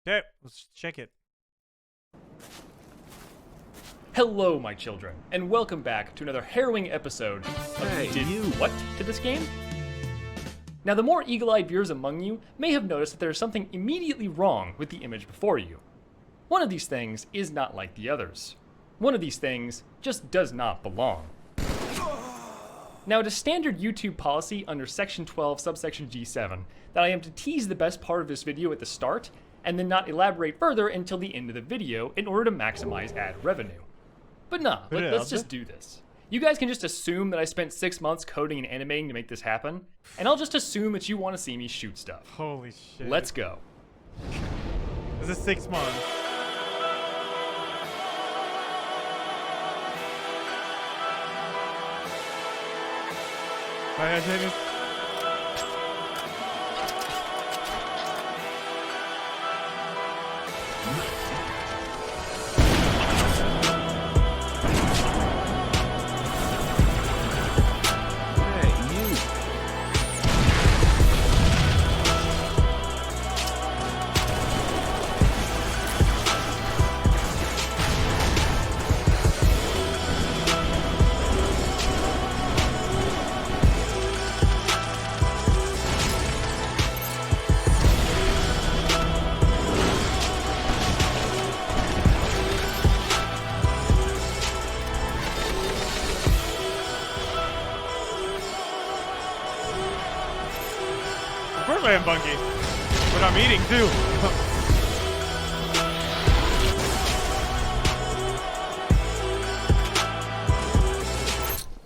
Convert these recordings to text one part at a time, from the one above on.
Okay, let's check it. Hello, my children, and welcome back to another harrowing episode of You Did What to this game? Now, the more eagle-eyed viewers among you may have noticed that there is something immediately wrong with the image before you. One of these things is not like the others. One of these things just does not belong. Now, it is standard YouTube policy under Section 12, subsection G7, that I am to tease the best part of this video at the start, and then not elaborate further until the end of the video in order to maximize ad revenue. But nah, let's just do this. You guys can just assume that I spent 6 months coding and animating to make this happen, and I'll just assume that you want to see me shoot stuff. Holy shit. Let's go. This is 6 months. Bye, James. Of course I am bunky, but I'm eating too.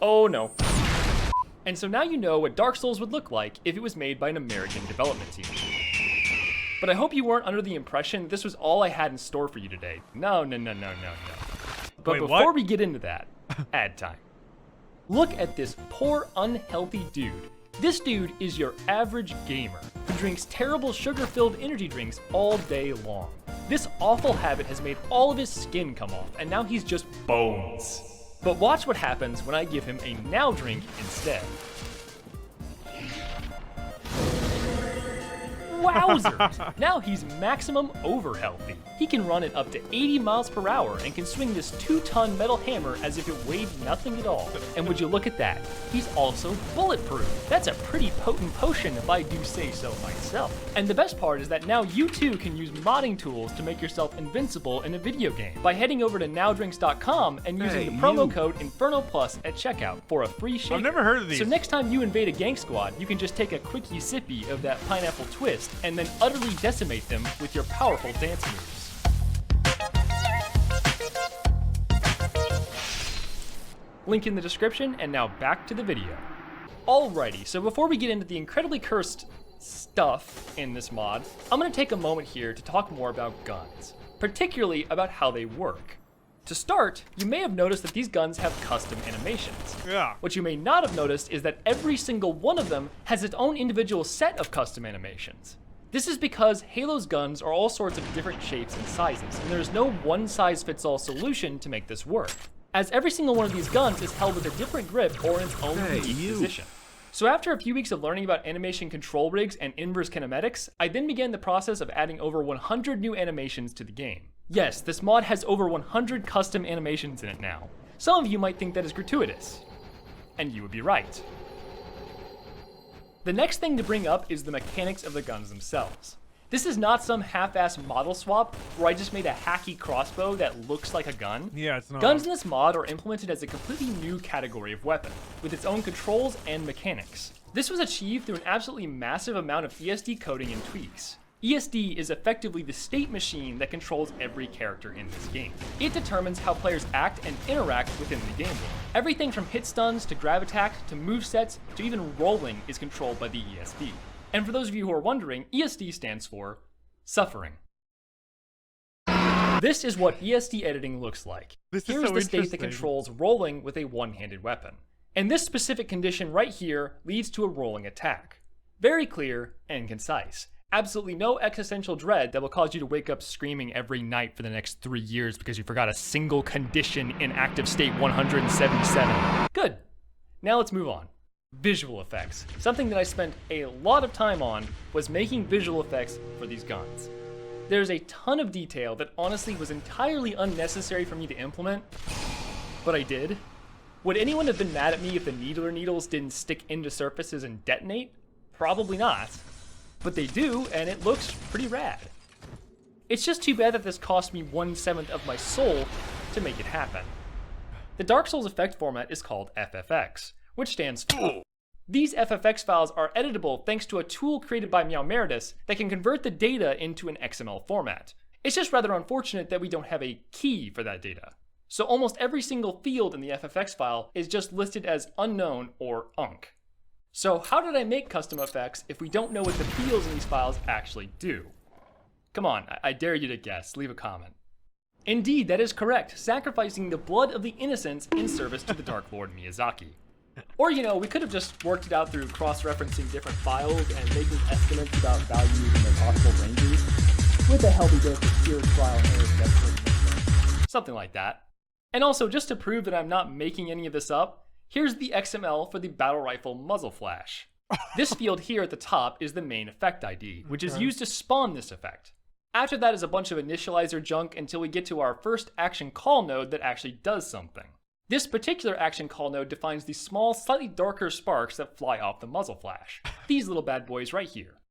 Oh no. And so now you know what Dark Souls would look like if it was made by an American development team. But I hope you weren't under the impression that this was all I had in store for you today. No. But Wait, before what? we get into that, ad time. Look at this poor, unhealthy dude. This dude is your average gamer who drinks terrible sugar-filled energy drinks all day long. This awful habit has made all of his skin come off, and now he's just bones. But watch what happens when I give him a now drink instead. Wowzers! Now he's maximum over healthy. He can run at up to 80 miles per hour and can swing this 2-ton metal hammer as if it weighed nothing at all. And would you look at that? He's also bulletproof. That's a pretty potent potion if I do say so myself. And the best part is that now you too can use modding tools to make yourself invincible in a video game by heading over to nowdrinks.com and using the promo code Inferno Plus at checkout for a free shaker. I've never heard of these. So next time you invade a gang squad, you can just take a quickie sippy of that pineapple twist and then utterly decimate them with your powerful dance moves. Link in the description, and now back to the video. Alrighty, so before we get into the incredibly cursed stuff in this mod, I'm going to take a moment here to talk more about guns, particularly about how they work. To start, you may have noticed that these guns have custom animations. Yeah. What you may not have noticed is that every single one of them has its own individual set of custom animations. This is because Halo's guns are all sorts of different shapes and sizes, and there's no one-size-fits-all solution to make this work, as every single one of these guns is held with a different grip or in its own unique position. So after a few weeks of learning about animation control rigs and inverse kinematics, I then began the process of adding over 100 new animations to the game. Yes, this mod has over 100 custom animations in it now. Some of you might think that is gratuitous, and you would be right. The next thing to bring up is the mechanics of the guns themselves. This is not some half-ass model swap where I just made a hacky crossbow that looks like a gun. Yeah, it's not. Guns in this mod are implemented as a completely new category of weapon, with its own controls and mechanics. This was achieved through an absolutely massive amount of ESD coding and tweaks. ESD is effectively the state machine that controls every character in this game. It determines how players act and interact within the game world. Everything from hit stuns to grab attack to movesets to even rolling is controlled by the ESD. And for those of you who are wondering, ESD stands for suffering. This is what ESD editing looks like. Here's the state that controls rolling with a one-handed weapon. And this specific condition right here leads to a rolling attack. Very clear and concise. Absolutely no existential dread that will cause you to wake up screaming every night for the next 3 years because you forgot a single condition in active state 177. Good. Now let's move on. Visual effects. Something that I spent a lot of time on was making visual effects for these guns. There's a ton of detail that honestly was entirely unnecessary for me to implement, but I did. Would anyone have been mad at me if the needler needles didn't stick into surfaces and detonate? Probably not. But they do, and it looks pretty rad. It's just too bad that this cost me 1/7 of my soul to make it happen. The Dark Souls effect format is called FFX, which stands for... These FFX files are editable thanks to a tool created by Meowmeritus that can convert the data into an XML format. It's just rather unfortunate that we don't have a key for that data. So almost every single field in the FFX file is just listed as unknown or UNC. So how did I make custom effects if we don't know what the fields in these files actually do? Come on, I dare you to guess, leave a comment. Indeed, that is correct, sacrificing the blood of the innocents in service to the Dark Lord Miyazaki. Or, you know, we could have just worked it out through cross-referencing different files and making estimates about values and their possible ranges, with a healthy dose of pure trial and error. Something like that. And also, just to prove that I'm not making any of this up, here's the XML for the battle rifle muzzle flash. This field here at the top is the main effect ID, which is used to spawn this effect. After that is a bunch of initializer junk until we get to our first action call node that actually does something. This particular action call node defines the small, slightly darker sparks that fly off the muzzle flash. These little bad boys right here.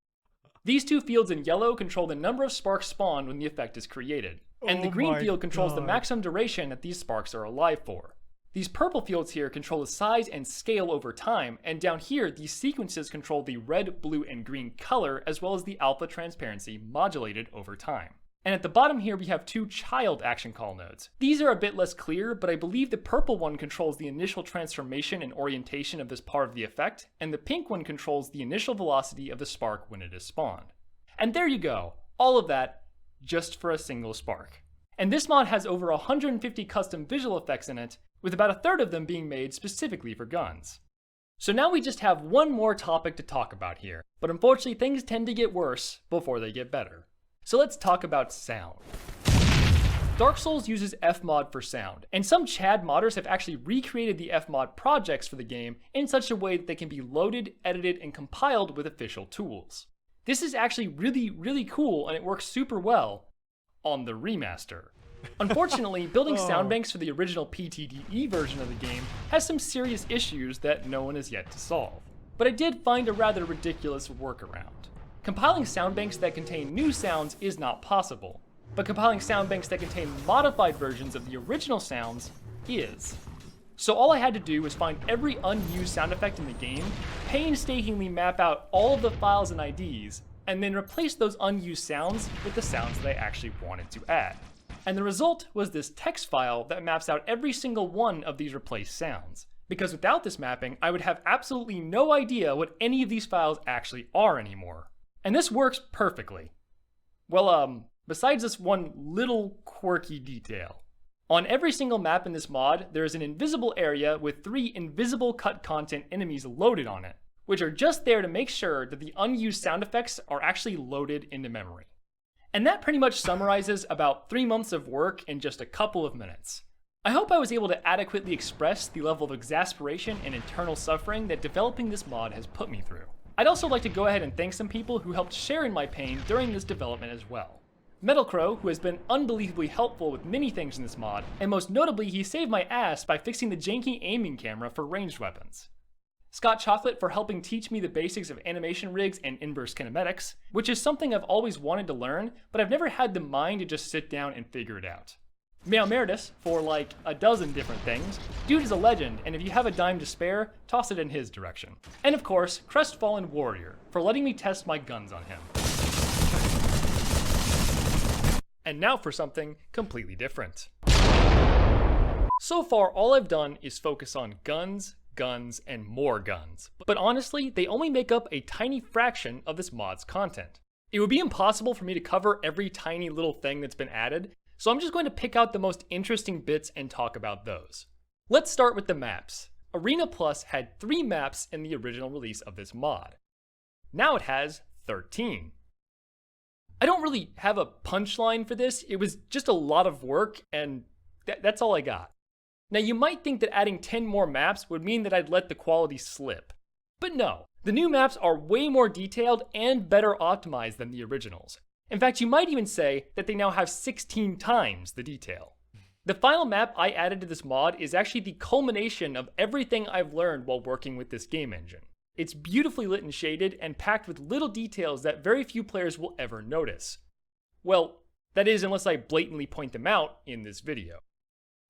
These two fields in yellow control the number of sparks spawned when the effect is created, and the green field controls the maximum duration that these sparks are alive for. These purple fields here control the size and scale over time, and down here these sequences control the red, blue, and green color as well as the alpha transparency modulated over time. And at the bottom here we have two child action call nodes. These are a bit less clear, but I believe the purple one controls the initial transformation and orientation of this part of the effect, and the pink one controls the initial velocity of the spark when it is spawned. And there you go, all of that just for a single spark. And this mod has over 150 custom visual effects in it, with about a third of them being made specifically for guns. So now we just have one more topic to talk about here, but unfortunately things tend to get worse before they get better. So let's talk about sound. Dark Souls uses Fmod for sound, and some Chad modders have actually recreated the Fmod projects for the game in such a way that they can be loaded, edited, and compiled with official tools. This is actually really cool, and it works super well on the remaster. Unfortunately, building sound banks for the original PTDE version of the game has some serious issues that no one has yet to solve. But I did find a rather ridiculous workaround. Compiling sound banks that contain new sounds is not possible, but compiling sound banks that contain modified versions of the original sounds is. So all I had to do was find every unused sound effect in the game, painstakingly map out all of the files and IDs, and then replace those unused sounds with the sounds that I actually wanted to add. And the result was this text file that maps out every single one of these replaced sounds. Because without this mapping, I would have absolutely no idea what any of these files actually are anymore. And this works perfectly. Well, besides this one little quirky detail. On every single map in this mod, there is an invisible area with 3 invisible cut content enemies loaded on it, which are just there to make sure that the unused sound effects are actually loaded into memory. And that pretty much summarizes about 3 months of work in just a couple of minutes. I hope I was able to adequately express the level of exasperation and internal suffering that developing this mod has put me through. I'd also like to go ahead and thank some people who helped share in my pain during this development as well. Metal Crow, who has been unbelievably helpful with many things in this mod, and most notably he saved my ass by fixing the janky aiming camera for ranged weapons. Scott Chocolate for helping teach me the basics of animation rigs and inverse kinematics, which is something I've always wanted to learn, but I've never had the mind to just sit down and figure it out. Meowmeritus for like a dozen different things. Dude is a legend, and if you have a dime to spare, toss it in his direction. And of course, Crestfallen Warrior for letting me test my guns on him. And now for something completely different. So far, all I've done is focus on guns, and more guns. But honestly, they only make up a tiny fraction of this mod's content. It would be impossible for me to cover every tiny little thing that's been added, so I'm just going to pick out the most interesting bits and talk about those. Let's start with the maps. Arena Plus had 3 maps in the original release of this mod. Now it has 13. I don't really have a punchline for this, it was just a lot of work, and that's all I got. Now you might think that adding 10 more maps would mean that I'd let the quality slip. But no, the new maps are way more detailed and better optimized than the originals. In fact, you might even say that they now have 16 times the detail. The final map I added to this mod is actually the culmination of everything I've learned while working with this game engine. It's beautifully lit and shaded and packed with little details that very few players will ever notice. Well, that is unless I blatantly point them out in this video.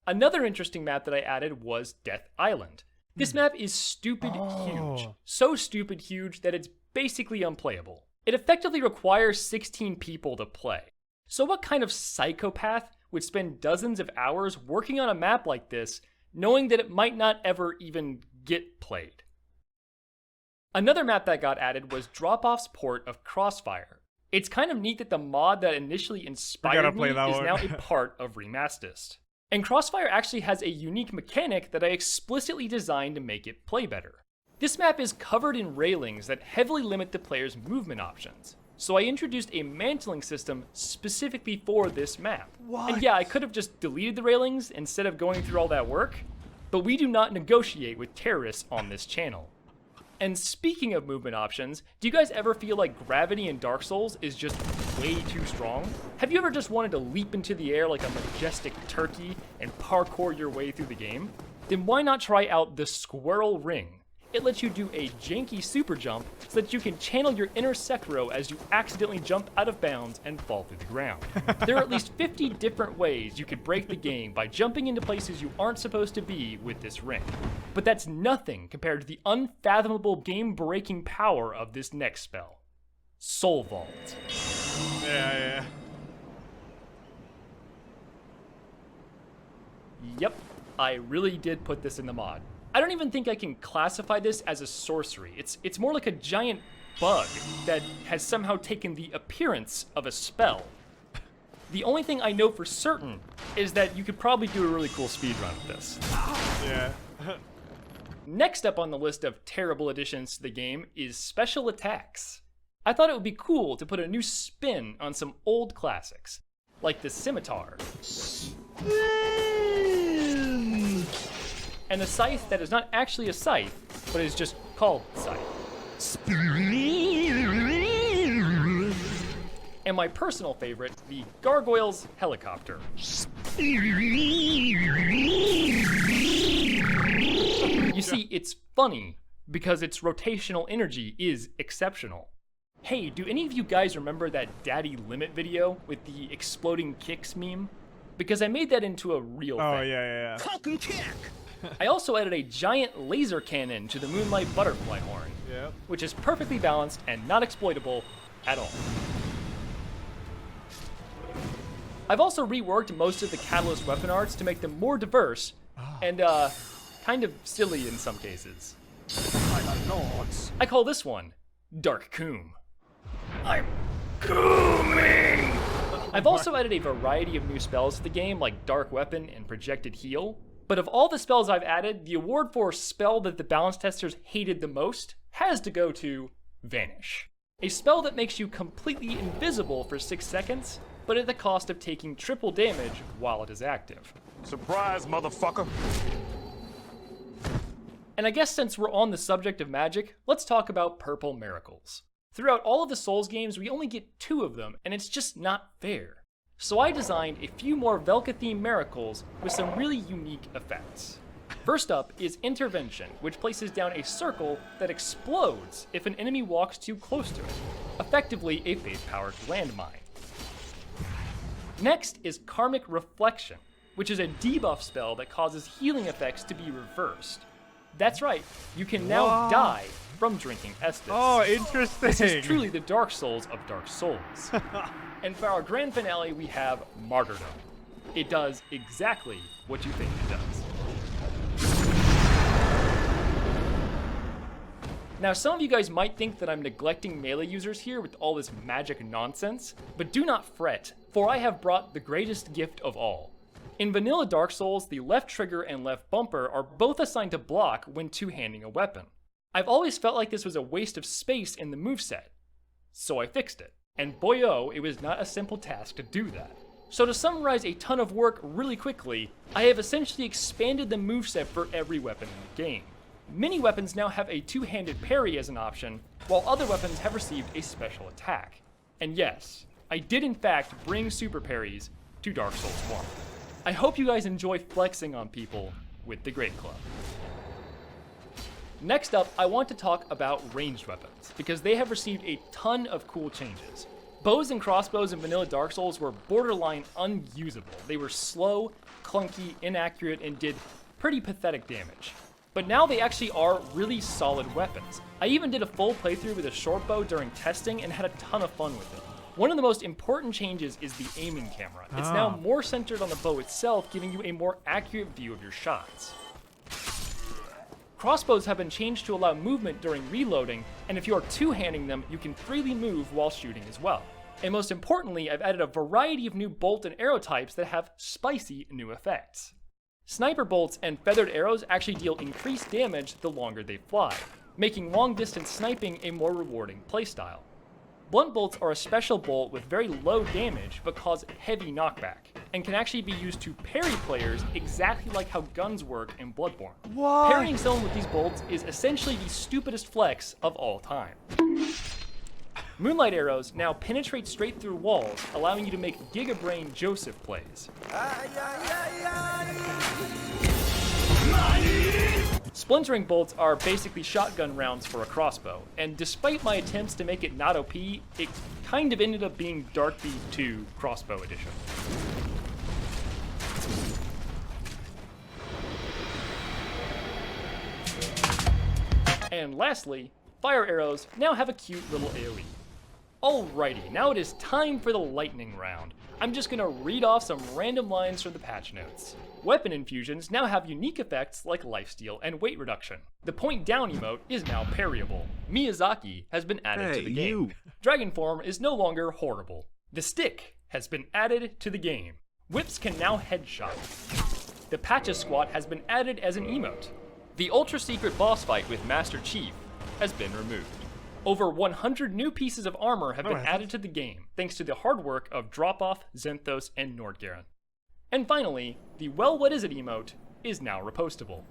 Another interesting map that I added was Death Island. This map is stupid huge. So stupid huge that it's basically unplayable. It effectively requires 16 people to play. So what kind of psychopath would spend dozens of hours working on a map like this, knowing that it might not ever even get played? Another map that got added was Drop-Off's port of Crossfire. It's kind of neat that the mod that initially inspired me is now a part of Remastist. And Crossfire actually has a unique mechanic that I explicitly designed to make it play better. This map is covered in railings that heavily limit the player's movement options. So I introduced a mantling system specifically for this map. And yeah, I could have just deleted the railings instead of going through all that work, but we do not negotiate with terrorists on this channel. And speaking of movement options, do you guys ever feel like gravity in Dark Souls is just way too strong? Have you ever just wanted to leap into the air like a majestic turkey and parkour your way through the game? Then why not try out the Squirrel Ring? It lets you do a janky super jump so that you can channel your inner Sekiro as you accidentally jump out of bounds and fall through the ground. There are at least 50 different ways you could break the game by jumping into places you aren't supposed to be with this ring. But that's nothing compared to the unfathomable game-breaking power of this next spell. Soul Vault. Yeah. Yep, I really did put this in the mod. I don't even think I can classify this as a sorcery. It's more like a giant bug that has somehow taken the appearance of a spell. The only thing I know for certain is that you could probably do a really cool speedrun with this. Yeah. Next up on the list of terrible additions to the game is special attacks. I thought it would be cool to put a new spin on some old classics, like the scimitar. And a scythe that is not actually a scythe, but is just called scythe. And my personal favorite, the Gargoyle's helicopter. You see, it's funny because its rotational energy is exceptional. Hey, do any of you guys remember that Daddy Limit video with the exploding kicks meme? Because I made that into a real thing. Oh, yeah. I also added a giant laser cannon to the Moonlight Butterfly horn, which is perfectly balanced and not exploitable at all. I've also reworked most of the Catalyst weapon arts to make them more diverse and kind of silly in some cases. I call this one Dark Coom. I'm cooming! I've also added a variety of new spells to the game, like Dark Weapon and Projected Heal. But of all the spells I've added, the award for spell that the balance testers hated the most has to go to Vanish. A spell that makes you completely invisible for 6 seconds, but at the cost of taking triple damage while it is active. Surprise, motherfucker! And I guess since we're on the subject of magic, let's talk about Purple Miracles. Throughout all of the Souls games, we only get 2 of them, and it's just not fair. So I designed a few more Velka-themed miracles with some really unique effects. First up is Intervention, which places down a circle that explodes if an enemy walks too close to it, effectively a faith-powered landmine. Next is Karmic Reflection, which is a debuff spell that causes healing effects to be reversed. That's right, you can now die from drinking Estus. Oh, interesting. This is truly the Dark Souls of Dark Souls. And for our grand finale, we have Martyrdom. It does exactly what you think it does. Now, some of you guys might think that I'm neglecting melee users here with all this magic nonsense, but do not fret, for I have brought the greatest gift of all. In vanilla Dark Souls, the left trigger and left bumper are both assigned to block when two-handing a weapon. I've always felt like this was a waste of space in the moveset, so I fixed it. And boy-oh, it was not a simple task to do that. So to summarize a ton of work really quickly, I have essentially expanded the moveset for every weapon in the game. Many weapons now have a two-handed parry as an option, while other weapons have received a special attack. And yes, I did in fact bring super parries to Dark Souls 1. I hope you guys enjoy flexing on people with the Great Club. Next up, I want to talk about ranged weapons, because they have received a ton of cool changes. Bows and crossbows in vanilla Dark Souls were borderline unusable. They were slow, clunky, inaccurate, and did pretty pathetic damage. But now they actually are really solid weapons. I even did a full playthrough with a short bow during testing and had a ton of fun with it. One of the most important changes is the aiming camera. It's now more centered on the bow itself, giving you a more accurate view of your shots. Crossbows have been changed to allow movement during reloading, and if you are two-handing them, you can freely move while shooting as well. And most importantly, I've added a variety of new bolt and arrow types that have spicy new effects. Sniper bolts and feathered arrows actually deal increased damage the longer they fly, making long-distance sniping a more rewarding playstyle. Blunt bolts are a special bolt with very low damage but cause heavy knockback, and can actually be used to parry players exactly like how guns work in Bloodborne. What? Parrying someone with these bolts is essentially the stupidest flex of all time. Moonlight arrows now penetrate straight through walls, allowing you to make Giga Brain Joseph plays. Splintering bolts are basically shotgun rounds for a crossbow, and despite my attempts to make it not OP, it kind of ended up being Dark Beat 2 Crossbow Edition. And lastly, fire arrows now have a cute little AoE. Alrighty, now it is time for the lightning round. I'm just gonna read off some random lines from the patch notes. Weapon infusions now have unique effects like lifesteal and weight reduction. The point down emote is now parryable. Miyazaki has been added to the game. Dragon form is no longer horrible. The stick has been added to the game. Whips can now headshot. The Patches squat has been added as an emote. The ultra secret boss fight with Master Chief has been removed. Over 100 new pieces of armor have been added to the game, thanks to the hard work of Dropoff, Zenthos, and Nordgaren. And finally, the Well What Is It emote is now repostable.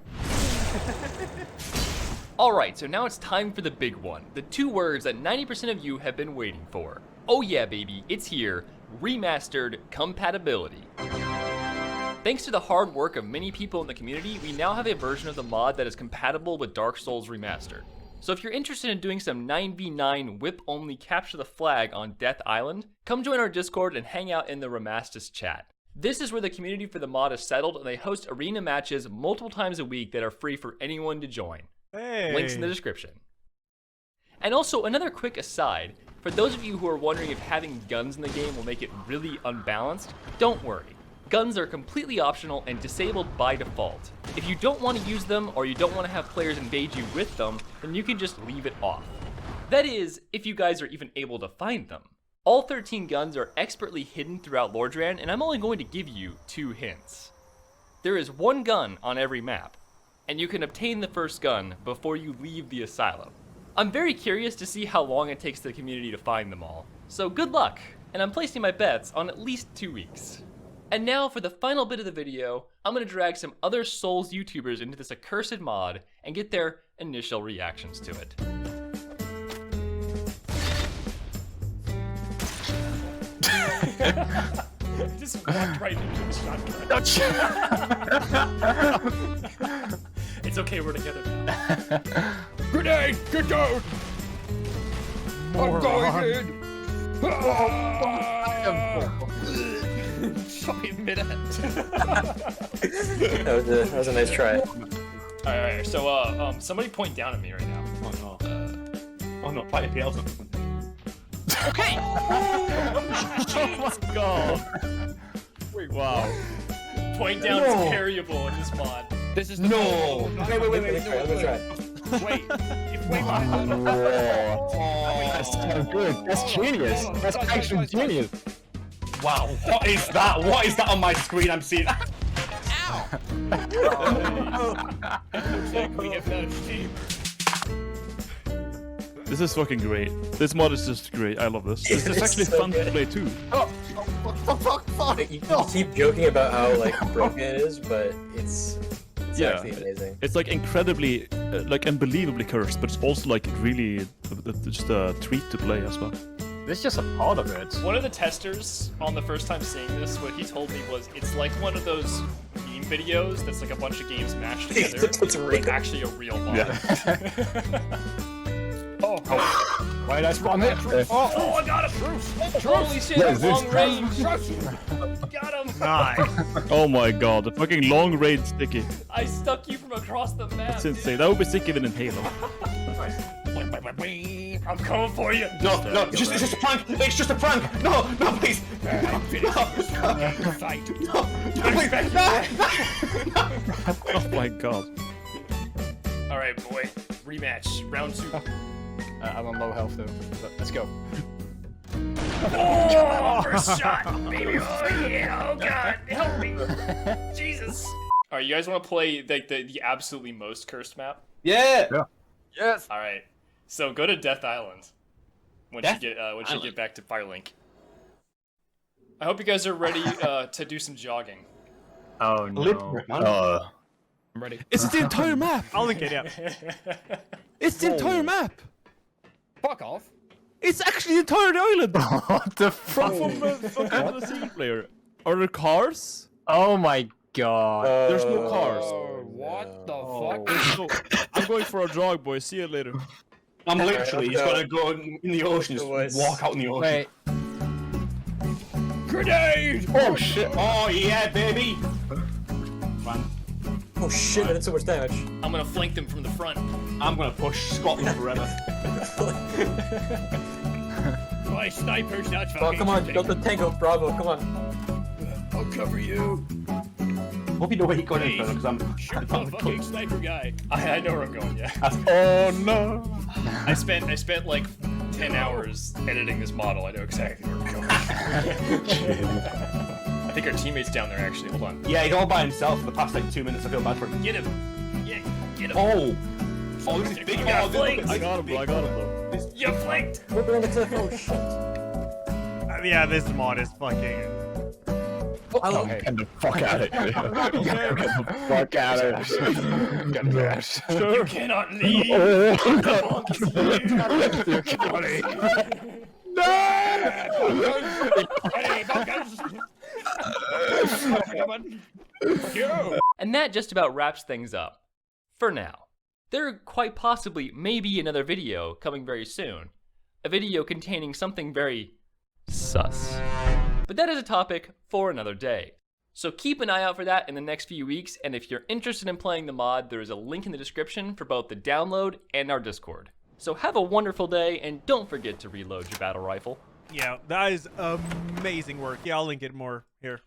Alright, so now it's time for the big one, the two words that 90% of you have been waiting for. Oh yeah baby, it's here, remastered compatibility. Thanks to the hard work of many people in the community, we now have a version of the mod that is compatible with Dark Souls Remastered. So if you're interested in doing some 9v9 whip-only capture the flag on Death Island, come join our Discord and hang out in the Remastis chat. This is where the community for the mod is settled, and they host arena matches multiple times a week that are free for anyone to join. Hey. Links in the description. And also, another quick aside, for those of you who are wondering if having guns in the game will make it really unbalanced, don't worry. Guns are completely optional and disabled by default. If you don't want to use them or you don't want to have players invade you with them, then you can just leave it off. That is, if you guys are even able to find them. All 13 guns are expertly hidden throughout Lordran, and I'm only going to give you 2 hints. There is 1 gun on every map, and you can obtain the first gun before you leave the asylum. I'm very curious to see how long it takes the community to find them all, so good luck, and I'm placing my bets on at least 2 weeks. And now for the final bit of the video, I'm going to drag some other Souls YouTubers into this accursed mod and get their initial reactions to it. Just walked right into the shotgun. It's okay, we're together now. Grenade! Get down! I'm going in! Shot me mid-end. that was a nice try. Alright, so somebody point down at me right now. Oh no, fight the else. Okay! Let's go! Wait, wow. Point down is parryable in this mod. This is No! Wait. Let me try. Wait, if That's so good. That's genius. That's actually genius. Wow, what is that? What is that on my screen? I'm seeing. Ow! We have found a team. This is fucking great. This mod is just great. I love this. This is actually so fun good. to play too. You keep joking about how like broken it is, but it's Yeah, actually amazing. it's like incredibly, like unbelievably cursed, but it's also like really just a treat to play as well. This is just a part of it. One of the testers on the first time seeing this, what he told me was it's like one of those meme videos that's like a bunch of games mashed together. It's but actually a real mod. Oh, Why did I spawn it? Oh, I got him! Holy shit, What is this? long range! Got him! Nice. Oh my god, the fucking long range sticky. I stuck you from across the map. That's insane. That would be sick even in Halo. I'm coming for you. No, it's just a prank. It's just a prank. No, please. fight. Oh my god. All right, boy. Rematch, round 2. I'm on low health though. Let's go. Oh, first shot, baby. Oh yeah. Oh god, help me. Jesus. All right, you guys want to play like the absolutely most cursed map? Yeah. Yes. All right. So go to Death Island once you get back to Firelink. I hope you guys are ready to do some jogging. Oh no. I'm ready. It's the entire map! I'll link it, yeah. It's the entire map! Fuck off. It's actually the entire island! What the fuck? From the single player. Are there cars? Oh my god. There's no cars. Oh, what the fuck? There's no... I'm going for a jog, boys. See you later. I'm literally just gonna go in the ocean, just walk out in the ocean. Wait. Grenade! Oh shit. Oh yeah, baby. Man, Oh shit, I did so much damage. I'm gonna flank them from the front. I'm gonna push Scotland forever. My sniper's not Oh, fucking come on, shooting. build the tango, Bravo, come on. I'll cover you. Hope you know where you're going in, because I'm. Shoot the fucking sniper guy. I know where I'm going. Yeah. Oh no! I spent like 10 hours editing this model. I know exactly where we're going. I think our teammate's down there actually. Hold on. Yeah, he's all by himself for the past like 2 minutes. I feel bad for him. Get him. Yeah, get him. Oh, this is big. You got Oh, flanked. I got him, bro. I got him, though. You flanked. We're on the cliff, oh shit. Yeah, this mod is fucking... Oh, Get the fuck out of here. Get the fuck out of here. Get the ass. You cannot leave. You're counting. Hey, bunkers! Come on. Yo! And that just about wraps things up. For now. There quite possibly may be another video coming very soon. A video containing something very sus. But that is a topic for another day. So keep an eye out for that in the next few weeks, and if you're interested in playing the mod, there is a link in the description for both the download and our Discord. So have a wonderful day, and don't forget to reload your battle rifle. Yeah, that is amazing work. Yeah, I'll link it more here.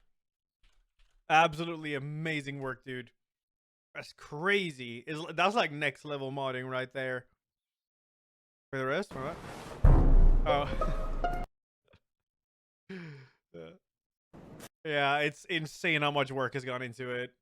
Absolutely amazing work, dude. That's crazy. That's like next level modding right there. For the rest, all right? Oh. Yeah, it's insane how much work has gone into it.